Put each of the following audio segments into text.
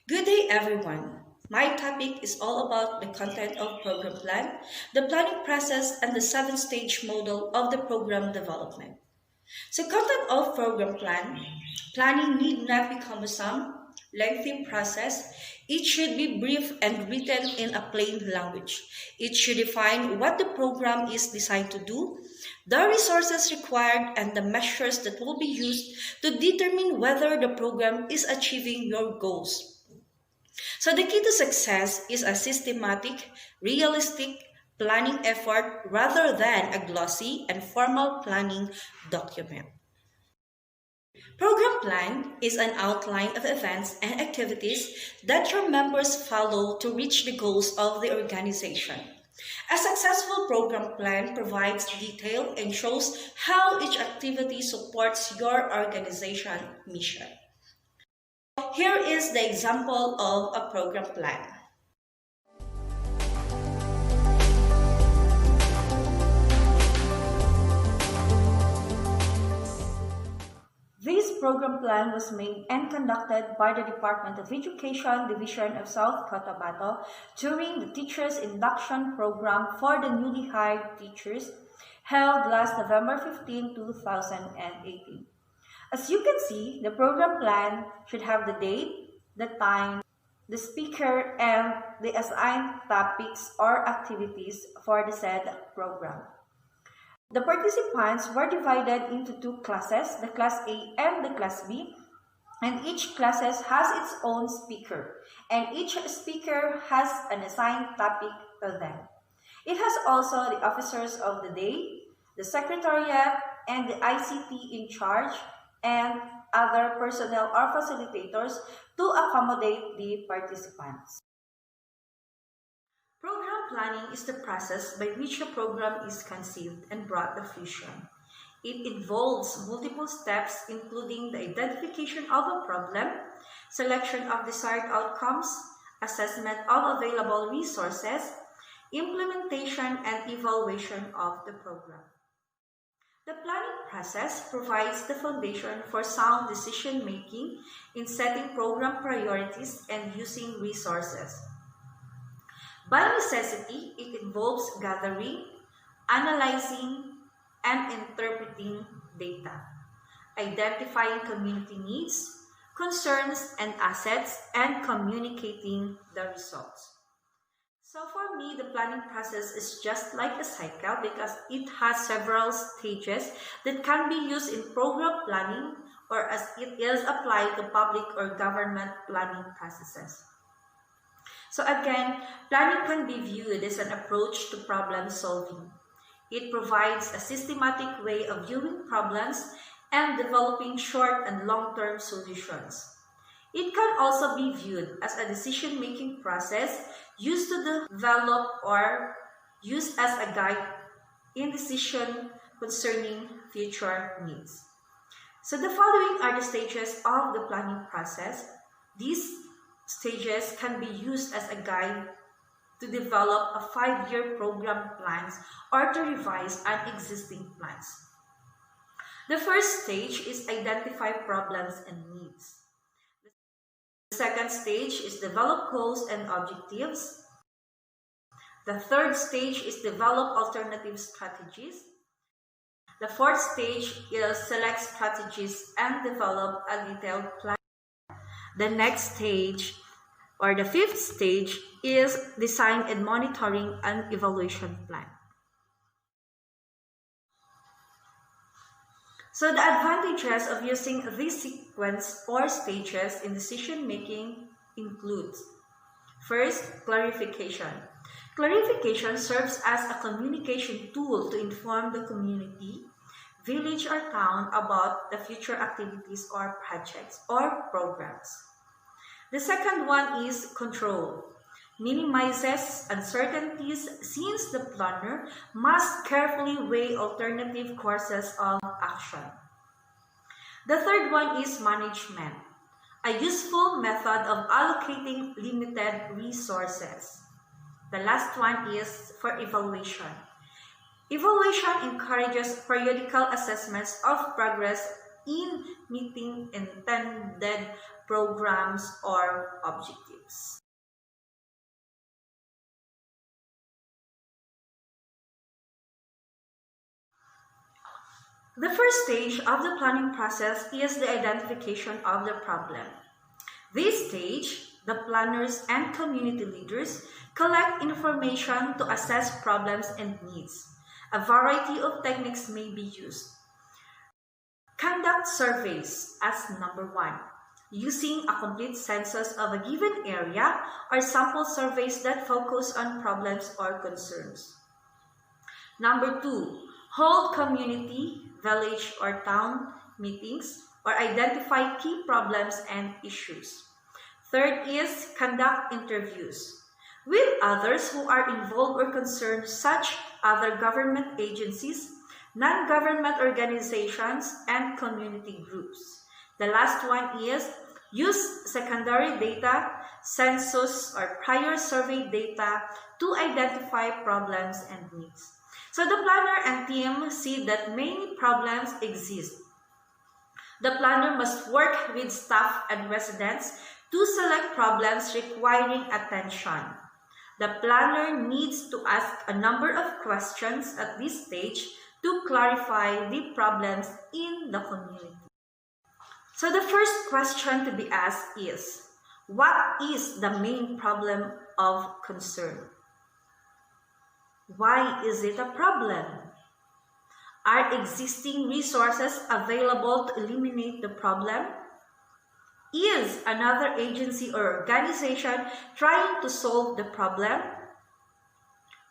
Good day, everyone. My topic is all about the content of program plan, the planning process, and the 7-stage model of the program development. So, content of program plan, planning need not be cumbersome, lengthy process. It should be brief and written in a plain language. It should define what the program is designed to do, the resources required, and the measures that will be used to determine whether the program is achieving your goals. So the key to success is a systematic, realistic planning effort rather than a glossy and formal planning document. Program plan is an outline of events and activities that your members follow to reach the goals of the organization. A successful program plan provides detail and shows how each activity supports your organization mission. Here is the example of a program plan. This program plan was made and conducted by the Department of Education Division of South Cotabato during the Teachers Induction Program for the newly hired teachers held last November 15, 2018. As you can see, the program plan should have the date, the time, the speaker, and the assigned topics or activities for the said program. The participants were divided into two classes, the Class A and the Class B, and each class has its own speaker, and each speaker has an assigned topic to them. It has also the officers of the day, the secretariat, and the ICT in charge, and other personnel or facilitators to accommodate the participants. Program planning is the process by which a program is conceived and brought to fruition. It involves multiple steps including the identification of a problem, selection of desired outcomes, assessment of available resources, implementation and evaluation of the program. The planning process provides the foundation for sound decision-making in setting program priorities and using resources. By necessity, it involves gathering, analyzing, and interpreting data, identifying community needs, concerns, and assets, and communicating the results. So for me, the planning process is just like a cycle because it has several stages that can be used in program planning or as it is applied to public or government planning processes. So again, planning can be viewed as an approach to problem solving. It provides a systematic way of viewing problems and developing short and long-term solutions. It can also be viewed as a decision-making process used to develop or used as a guide in decision concerning future needs. So the following are the stages of the planning process. These stages can be used as a guide to develop a 5-year program plans or to revise an existing plans. The first stage is identify problems and needs. The second stage is develop goals and objectives. The third stage is develop alternative strategies. The fourth stage is select strategies and develop a detailed plan. The next stage, or the fifth stage, is design and monitoring an evaluation plan. So the advantages of using this sequence or stages in decision-making includes: first, clarification. Clarification serves as a communication tool to inform the community, village or town about the future activities or projects or programs. The second one is control. Minimizes uncertainties since the planner must carefully weigh alternative courses of action. The third one is management, a useful method of allocating limited resources. The last one is for evaluation. Evaluation encourages periodical assessments of progress in meeting intended programs or objectives. The first stage of the planning process is the identification of the problem. This stage, the planners and community leaders collect information to assess problems and needs. A variety of techniques may be used. Conduct surveys as number 1, using a complete census of a given area or sample surveys that focus on problems or concerns. Number 2, hold community, village, or town meetings or identify key problems and issues. Third is conduct interviews with others who are involved or concerned, such other government agencies, non-government organizations, and community groups. The last one is use secondary data, census or prior survey data to identify problems and needs. So the planner and team see that many problems exist. The planner must work with staff and residents to select problems requiring attention. The planner needs to ask a number of questions at this stage to clarify the problems in the community. So the first question to be asked is, what is the main problem of concern? Why is it a problem? Are existing resources available to eliminate the problem? Is another agency or organization trying to solve the problem?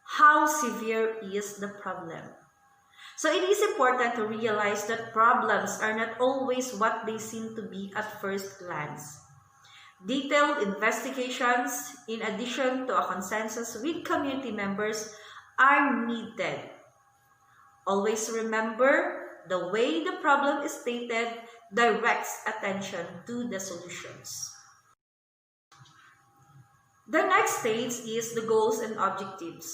How severe is the problem? So it is important to realize that problems are not always what they seem to be at first glance. Detailed investigations, in addition to a consensus with community members, are needed. Always remember, the way the problem is stated directs attention to the solutions. The next stage is the goals and objectives.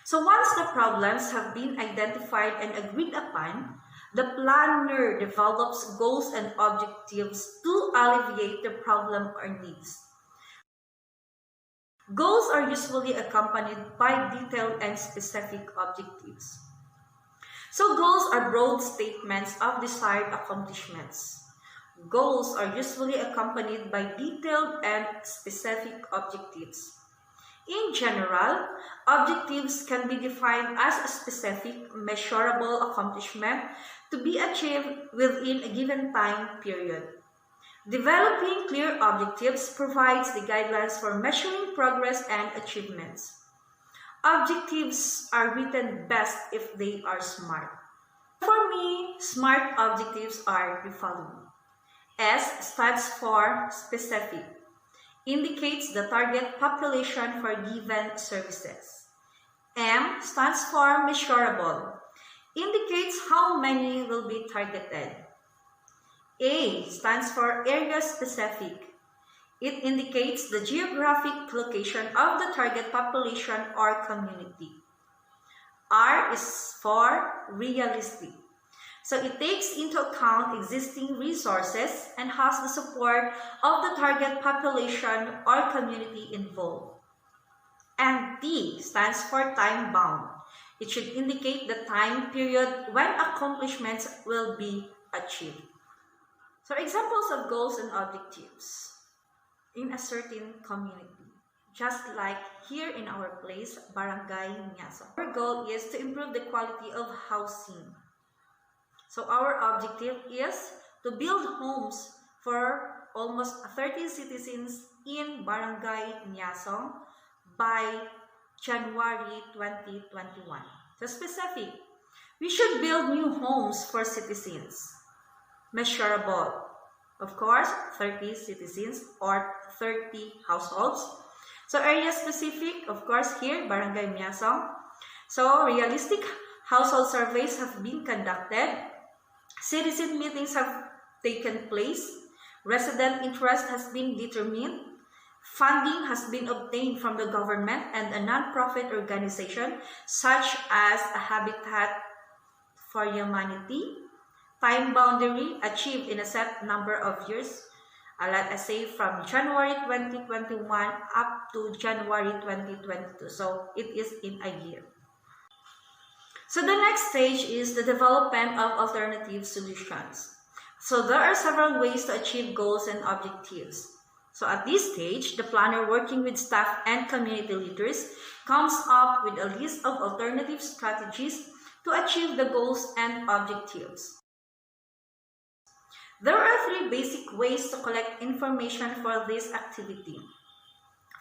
So once the problems have been identified and agreed upon, the planner develops goals and objectives to alleviate the problem or needs. Goals are usually accompanied by detailed and specific objectives. So goals are broad statements of desired accomplishments. Goals are usually accompanied by detailed and specific objectives. In general, objectives can be defined as a specific, measurable accomplishment to be achieved within a given time period. Developing clear objectives provides the guidelines for measuring progress and achievements. Objectives are written best if they are smart. For me, smart objectives are the following. S stands for specific, indicates the target population for given services. M stands for measurable, indicates how many will be targeted. A stands for area specific. It indicates the geographic location of the target population or community. R is for realistic. So it takes into account existing resources and has the support of the target population or community involved. And T stands for time bound. It should indicate the time period when accomplishments will be achieved. So examples of goals and objectives in a certain community, just like here in our place, Barangay Nyasa. Our goal is to improve the quality of housing. So our objective is to build homes for almost 30 citizens in Barangay Nyasong by January 2021. So specific, we should build new homes for citizens. Measurable, of course, 30 citizens or 30 households. So area specific, of course, here, Barangay Nyasong. So realistic household surveys have been conducted. Citizen meetings have taken place. Resident interest has been determined. Funding has been obtained from the government and a non-profit organization such as a Habitat for Humanity. time boundary achieved in a set number of years. Let us say from January 2021 up to January 2022. So it is in a year. So the next stage is the development of alternative solutions. So there are several ways to achieve goals and objectives. So at this stage, the planner working with staff and community leaders comes up with a list of alternative strategies to achieve the goals and objectives. There are 3 basic ways to collect information for this activity.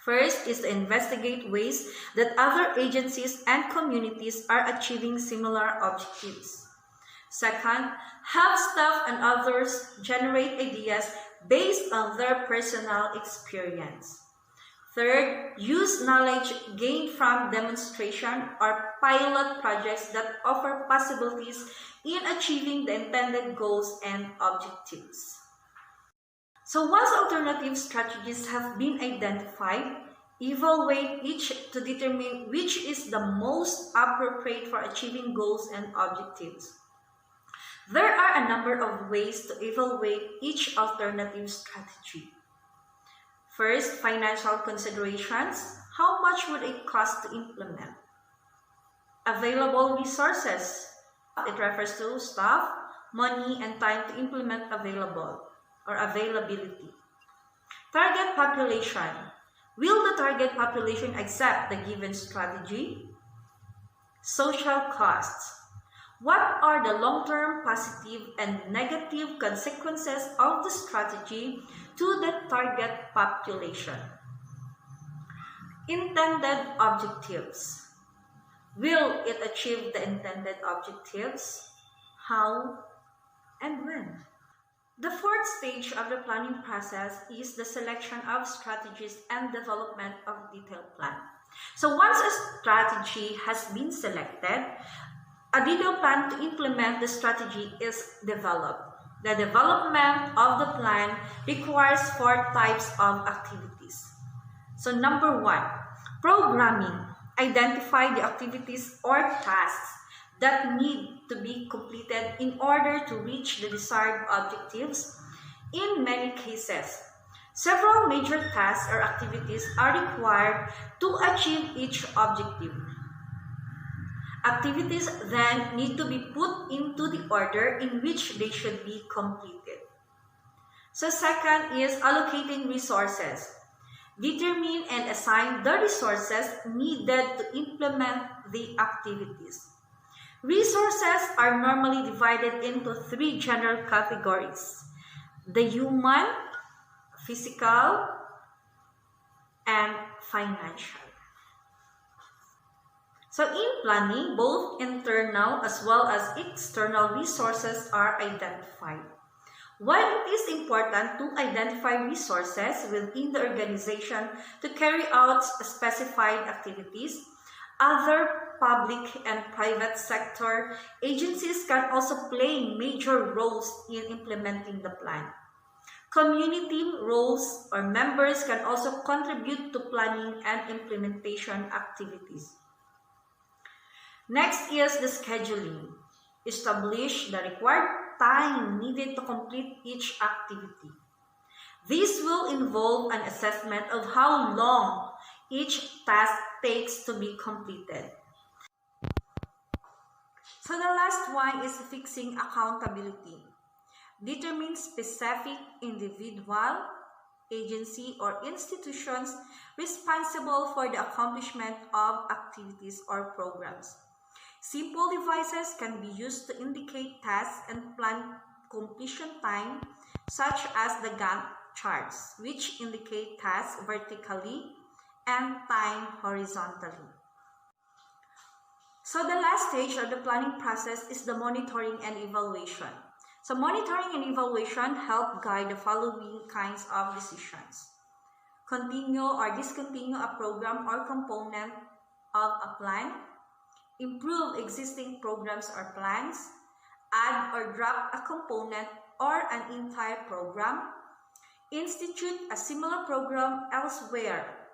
First is to investigate ways that other agencies and communities are achieving similar objectives. Second, have staff and others generate ideas based on their personal experience. Third, use knowledge gained from demonstration or pilot projects that offer possibilities in achieving the intended goals and objectives. So once alternative strategies have been identified, evaluate each to determine which is the most appropriate for achieving goals and objectives. There are a number of ways to evaluate each alternative strategy. First, financial considerations. How much would it cost to implement? Available resources. It refers to staff, money, and time to implement availability. Target population. Will the target population accept the given strategy? Social costs. What are the long-term positive and negative consequences of the strategy to the target population? Intended objectives. Will it achieve the intended objectives? How and when? The 4th stage of the planning process is the selection of strategies and development of detailed plan. So once a strategy has been selected, a detailed plan to implement the strategy is developed. The development of the plan requires 4 types of activities. So number 1, programming. Identify the activities or tasks that need to be completed in order to reach the desired objectives. In many cases, several major tasks or activities are required to achieve each objective. Activities then need to be put into the order in which they should be completed. So second is allocating resources. Determine and assign the resources needed to implement the activities. Resources are normally divided into 3 general categories: the human, physical, and financial. So in planning, both internal as well as external resources are identified. While it is important to identify resources within the organization to carry out specified activities, other public and private sector agencies can also play major roles in implementing the plan. Community roles or members can also contribute to planning and implementation activities. Next is the scheduling. Establish the required time needed to complete each activity. This will involve an assessment of how long each task takes to be completed. So the last one is fixing accountability. Determine specific individual, agency, or institutions responsible for the accomplishment of activities or programs. Simple devices can be used to indicate tasks and plan completion time, such as the Gantt charts, which indicate tasks vertically and time horizontally. So the last stage of the planning process is the monitoring and evaluation. So monitoring and evaluation help guide the following kinds of decisions: continue or discontinue a program or component of a plan, improve existing programs or plans, add or drop a component or an entire program, institute a similar program elsewhere,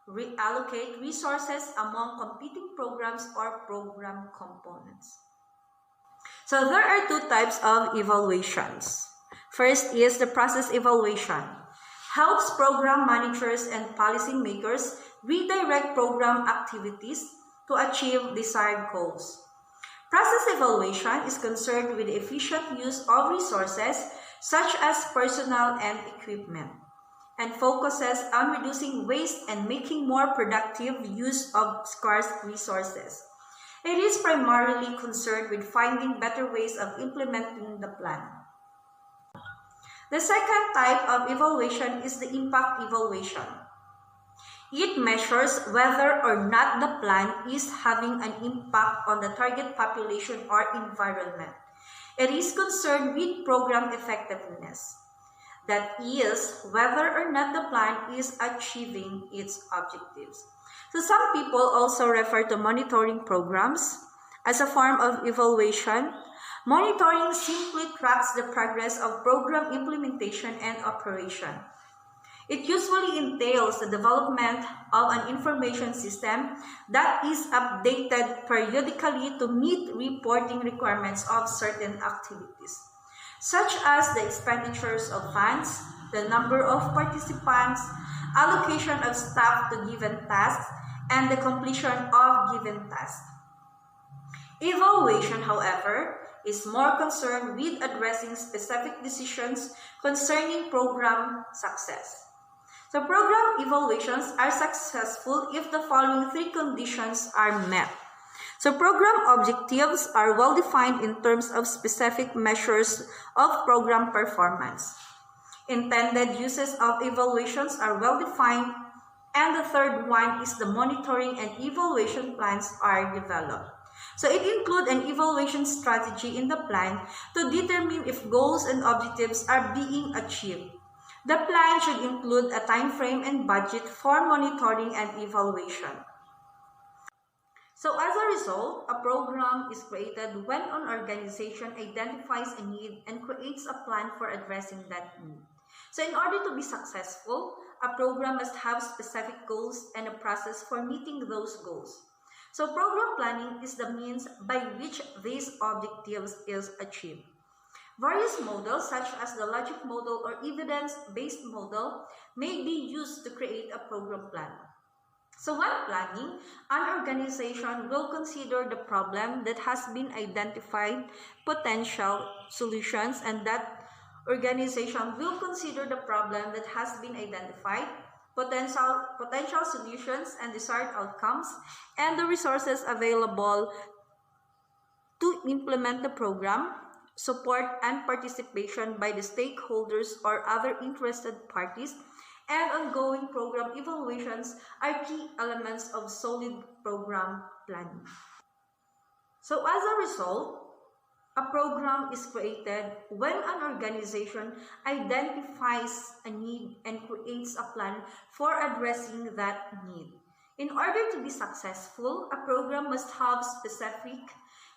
reallocate resources among competing programs or program components. So So there are two types of evaluations. First is the process evaluation. Helps program managers and policymakers redirect program activities to achieve desired goals. Process evaluation is concerned with the efficient use of resources such as personnel and equipment, and focuses on reducing waste and making more productive use of scarce resources. It is primarily concerned with finding better ways of implementing the plan. The second type of evaluation is the impact evaluation. It measures whether or not the plan is having an impact on the target population or environment. It is concerned with program effectiveness. That is, whether or not the plan is achieving its objectives. So some people also refer to monitoring programs as a form of evaluation. Monitoring simply tracks the progress of program implementation and operation. It usually entails the development of an information system that is updated periodically to meet reporting requirements of certain activities, such as the expenditures of funds, the number of participants, allocation of staff to given tasks, and the completion of given tasks. Evaluation, however, is more concerned with addressing specific decisions concerning program success. So program evaluations are successful if the following three conditions are met. So program objectives are well defined in terms of specific measures of program performance. Intended uses of evaluations are well defined, and the third one is the monitoring and evaluation plans are developed. So it includes an evaluation strategy in the plan to determine if goals and objectives are being achieved. The plan should include a time frame and budget for monitoring and evaluation. So as a result, a program is created when an organization identifies a need and creates a plan for addressing that need. So in order to be successful, a program must have specific goals and a process for meeting those goals. So program planning is the means by which these objectives is achieved. Various models such as the logic model or evidence-based model may be used to create a program plan. So when planning, an organization will consider the problem that has been identified, potential solutions, and that organization will consider the problem that has been identified, potential solutions and desired outcomes, and the resources available to implement the program. Support and participation by the stakeholders or other interested parties, and ongoing program evaluations are key elements of solid program planning. So as a result, a program is created when an organization identifies a need and creates a plan for addressing that need. In order to be successful, a program must have specific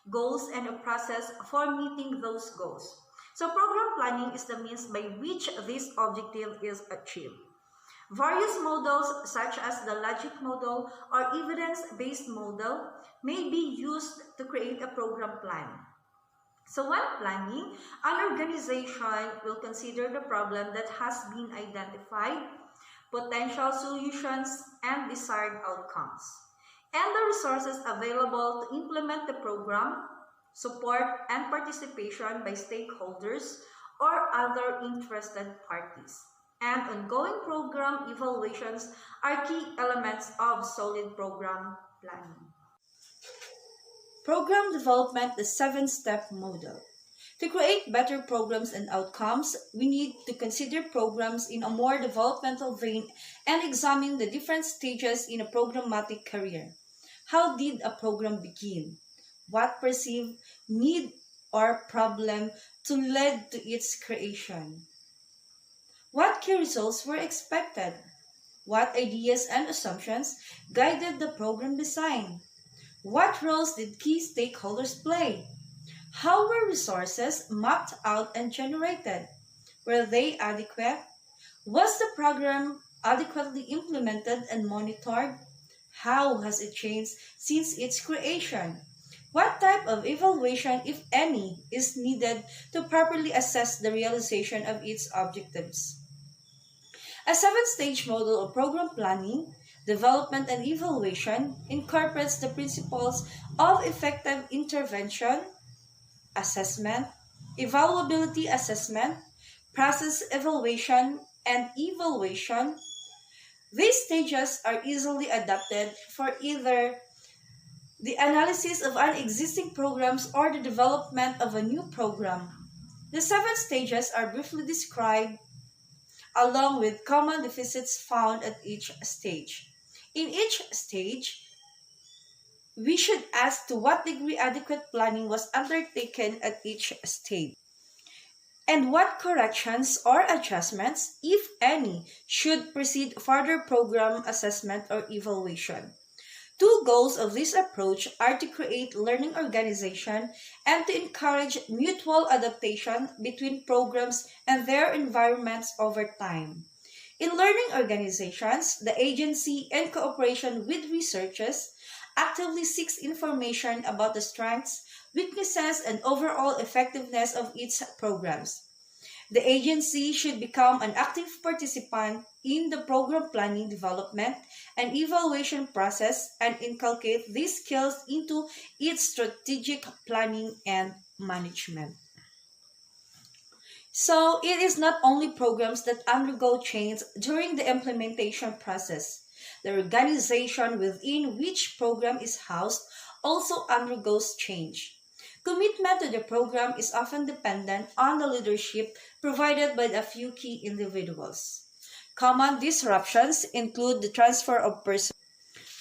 goals and a process for meeting those goals. So program planning is the means by which this objective is achieved. Various models such as the logic model or evidence-based model may be used to create a program plan. So when planning, an organization will consider the problem that has been identified, potential solutions, and desired outcomes, and the resources available to implement the program, support and participation by stakeholders or other interested parties. And ongoing program evaluations are key elements of solid program planning. Program development, the 7-step model. To create better programs and outcomes, we need to consider programs in a more developmental vein and examine the different stages in a programmatic career. How did a program begin? What perceived need or problem to lead to its creation? What key results were expected? What ideas and assumptions guided the program design? What roles did key stakeholders play? How were resources mapped out and generated? Were they adequate? Was the program adequately implemented and monitored? How has it changed since its creation? What type of evaluation, if any, is needed to properly assess the realization of its objectives? A seven-stage model of program planning, development, and evaluation incorporates the principles of effective intervention, assessment, evaluability assessment, process evaluation, and evaluation. These stages are easily adapted for either the analysis of an existing programs or the development of a new program. The seven stages are briefly described along with common deficits found at each stage. In each stage, we should ask to what degree adequate planning was undertaken at each stage, and what corrections or adjustments, if any, should precede further program assessment or evaluation. Two goals of this approach are to create learning organization and to encourage mutual adaptation between programs and their environments over time. In learning organizations, the agency, in cooperation with researchers, actively seeks information about the strengths, weaknesses, and overall effectiveness of its programs. The agency should become an active participant in the program planning, development, and evaluation process and inculcate these skills into its strategic planning and management. So, it is not only programs that undergo change during the implementation process. The organization within which program is housed also undergoes change. Commitment to the program is often dependent on the leadership provided by a few key individuals. Common disruptions include the transfer of personnel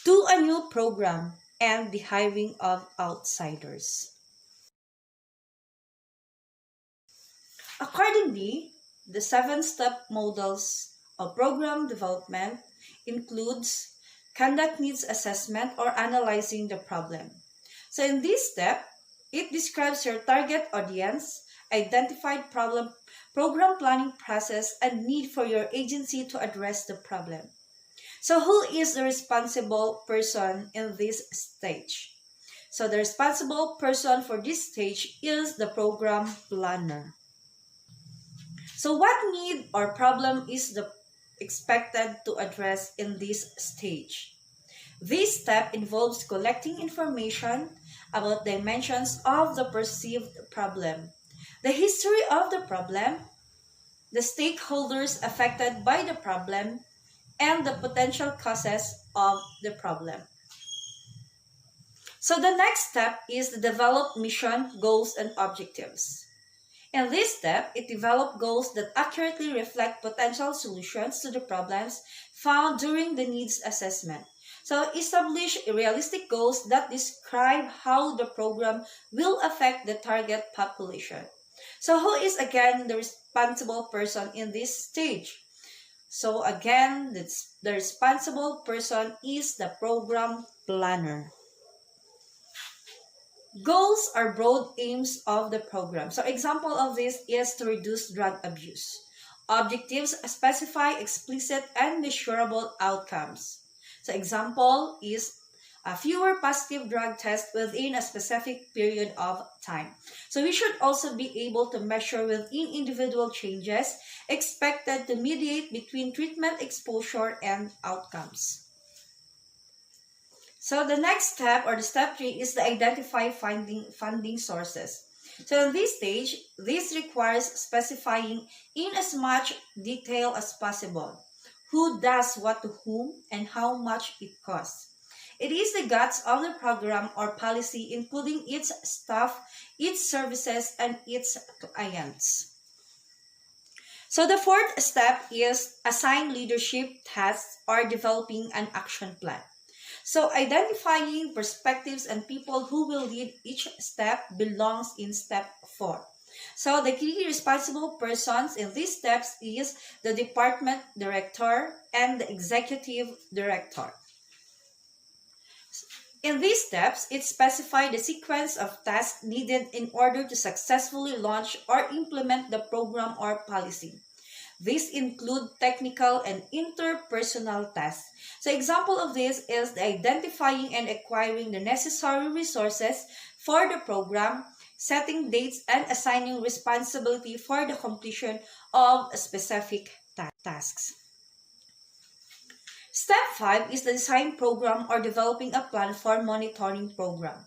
to a new program and the hiring of outsiders. Accordingly, the seven-step models of program development includes conduct needs assessment or analyzing the problem. So in this step, it describes your target audience, identified program planning process, and need for your agency to address the problem. So who is the responsible person in this stage? So the responsible person for this stage is the program planner. So what need or problem is the expected to address in this stage? This step involves collecting information about dimensions of the perceived problem, the history of the problem, the stakeholders affected by the problem, and the potential causes of the problem. So the next step is to develop mission, goals, and objectives. In this step, it develops goals that accurately reflect potential solutions to the problems found during the needs assessment. So establish realistic goals that describe how the program will affect the target population. So who is again the responsible person in this stage? So again, the responsible person is the program planner. Goals are broad aims of the program. So example of this is to reduce drug abuse. Objectives specify explicit and measurable outcomes. So example is fewer positive drug tests within a specific period of time. So we should also be able to measure within individual changes expected to mediate between treatment exposure and outcomes. So the next step, or the step 3, is to identify funding sources. So in this stage, this requires specifying in as much detail as possible who does what to whom and how much it costs. It is the guts of the program or policy, including its staff, its services, and its clients. So the fourth step is assign leadership tasks or developing an action plan. So identifying perspectives and people who will lead each step belongs in step 4. So the key responsible persons in these steps is the department director and the executive director. In these steps, it specifies the sequence of tasks needed in order to successfully launch or implement the program or policy. These include technical and interpersonal tasks. So example of this is the identifying and acquiring the necessary resources for the program, setting dates, and assigning responsibility for the completion of specific tasks. Step 5 is the design program or developing a plan for monitoring program.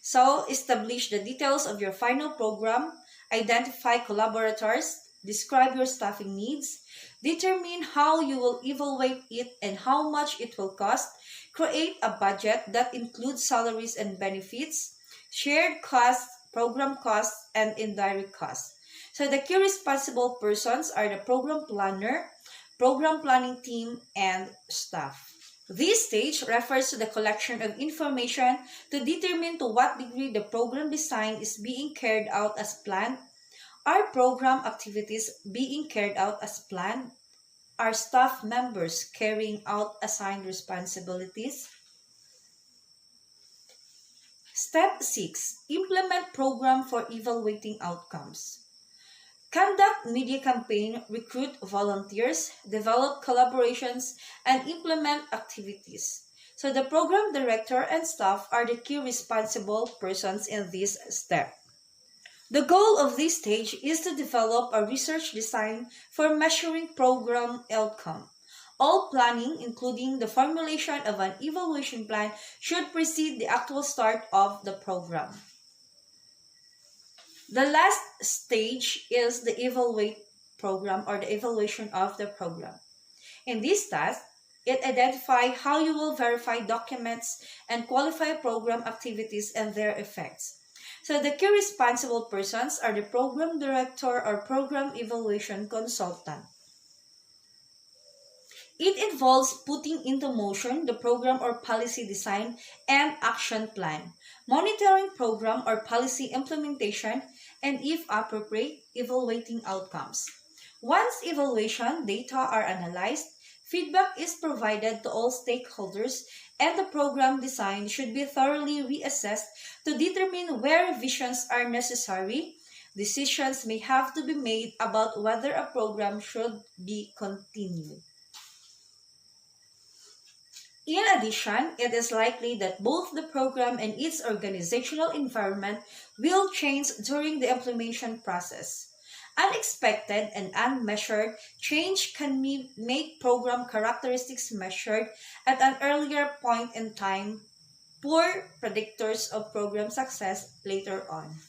So, establish the details of your final program, identify collaborators, describe your staffing needs, determine how you will evaluate it and how much it will cost, create a budget that includes salaries and benefits, shared costs, program costs, and indirect costs. So the key responsible persons are the program planner, program planning team, and staff. This stage refers to the collection of information to determine to what degree the program design is being carried out as planned. Are program activities being carried out as planned? Are staff members carrying out assigned responsibilities? Step 6. Implement program for evaluating outcomes. Conduct media campaign, recruit volunteers, develop collaborations, and implement activities. So the program director and staff are the key responsible persons in this step. The goal of this stage is to develop a research design for measuring program outcome. All planning, including the formulation of an evaluation plan, should precede the actual start of the program. The last stage is the evaluate program or the evaluation of the program. In this task, it identifies how you will verify documents and qualify program activities and their effects. So the key responsible persons are the program director or program evaluation consultant. It involves putting into motion the program or policy design and action plan, monitoring program or policy implementation, and if appropriate, evaluating outcomes. Once evaluation data are analyzed, feedback is provided to all stakeholders, and the program design should be thoroughly reassessed to determine where revisions are necessary. Decisions may have to be made about whether a program should be continued. In addition, it is likely that both the program and its organizational environment will change during the implementation process. Unexpected and unmeasured change can make program characteristics measured at an earlier point in time, poor predictors of program success later on.